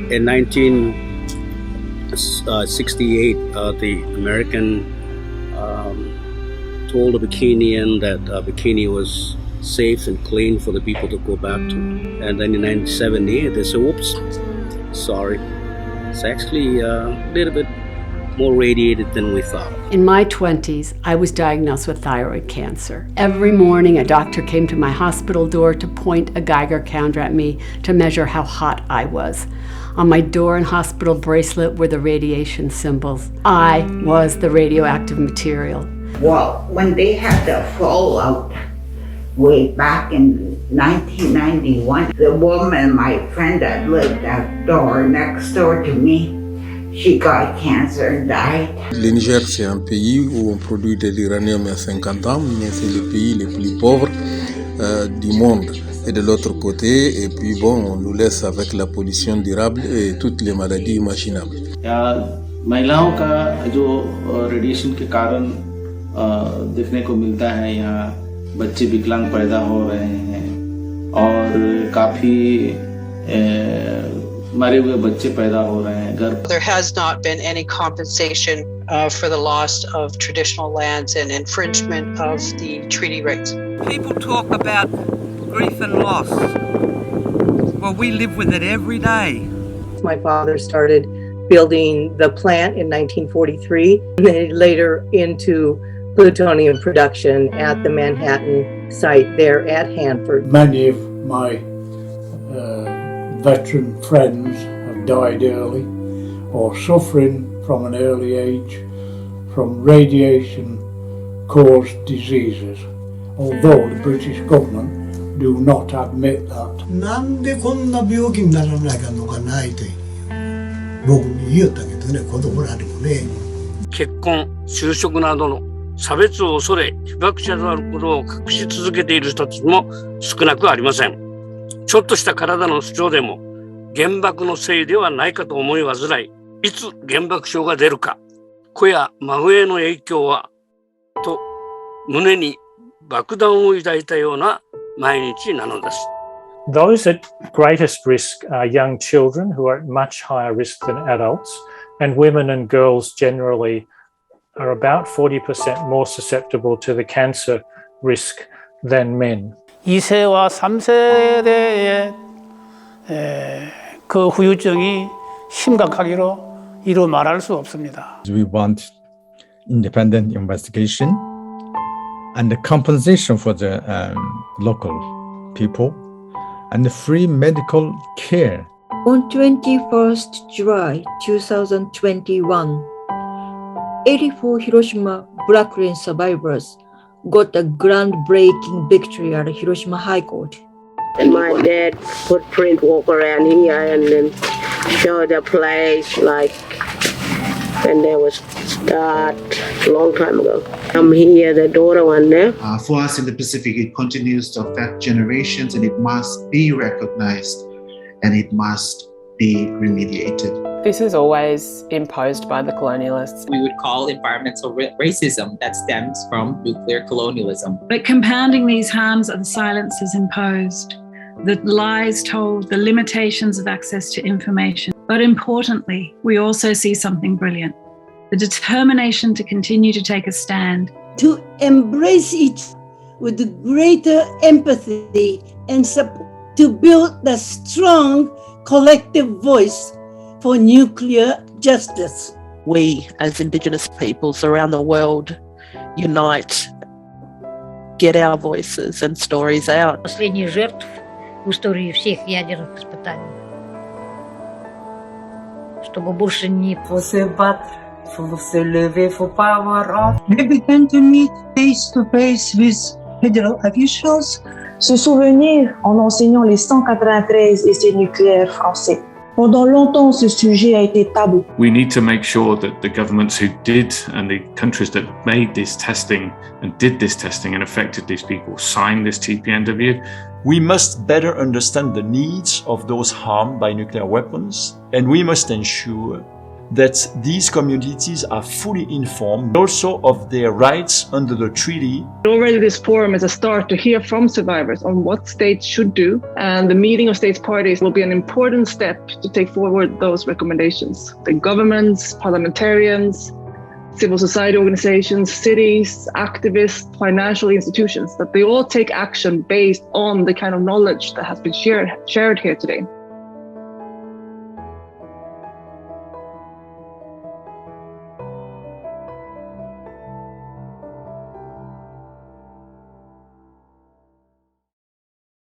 In 1968, the American told the Bikinian that Bikini was safe and clean for the people to go back to. And then in 1978, they said, whoops, sorry. It's actually a little bit more radiated than we thought. In my 20s, I was diagnosed with thyroid cancer. Every morning, a doctor came to my hospital door to point a Geiger counter at me to measure how hot I was. On my door and hospital bracelet were the radiation symbols. I was the radioactive material. Well, when they had the fallout way back in 1991, the woman, my friend that lived next door to me, she got cancer and died. Le Niger, c'est un pays où on produit de l'uranium à 50 ans, mais c'est le pays le plus pauvre du monde. Et de l'autre côté, et puis bon, on nous laisse avec la pollution durable et toutes les maladies imaginables. महिलाओं का जो radiation के कारण देखने को मिलता है, यहाँ बच्चे विकलांग पैदा हो रहे हैं और काफी मरे हुए बच्चे पैदा हो रहे हैं घर. There has not been any compensation for the loss of traditional lands and infringement of the treaty rights. People talk about grief and loss. Well, we live with it every day. My father started building the plant in 1943, and then later into plutonium production at the Manhattan site there at Hanford. Many of my veteran friends have died early or suffering from an early age from radiation-caused diseases, although the British government do not admit that. なんでこんな病気にならないかのがないという僕に言ったけどね、子供らにもね。結婚、就職などの差別を恐れ、被爆者であることを隠し続けている人たちも少なくありません。ちょっとした体の不調でも原爆のせいではないかと思い患い、いつ原爆症が出るか、子や孫への影響はと胸に爆弾を抱いたような毎日なのです。Those at greatest risk are young children who are at much higher risk than adults, and women and girls generally are about 40% more susceptible to the cancer risk than men. 2세와 3세대의 그 후유증이 심각하기로 이루 말할 수 없습니다. We want independent investigation and the compensation for the local people and free medical care. On 21st July 2021, 84 Hiroshima Black Rain survivors got a groundbreaking victory at the Hiroshima High Court. And my dad footprint walk around here and then show the place like when there was start a long time ago. I'm here, the daughter one there. For us in the Pacific, it continues to affect generations and it must be recognized and it must be remediated. This is always imposed by the colonialists. We would call environmental racism that stems from nuclear colonialism. But compounding these harms are the silences imposed, the lies told, the limitations of access to information. But importantly, we also see something brilliant, the determination to continue to take a stand. To embrace it with greater empathy and support, to build the strong collective voice for nuclear justice. We, as Indigenous peoples around the world, unite, get our voices and stories out. Последних жертв в истории всех ядерных испытаний. Чтобы больше не... Faut se battre, faut se lever, faut pas avoir honte. They began to meet face to face with federal officials. Se souvenir en enseignant les 193 essais nucléaires français. Pendant longtemps, ce sujet a été tabou. We need to make sure that the governments who did and the countries that made this testing and did this testing and affected these people sign this TPNW. We must better understand the needs of those harmed by nuclear weapons, and we must ensure that these communities are fully informed also of their rights under the treaty. Already this forum is a start to hear from survivors on what states should do, and the meeting of states parties will be an important step to take forward those recommendations. The governments, parliamentarians, civil society organizations, cities, activists, financial institutions, that they all take action based on the kind of knowledge that has been shared here today.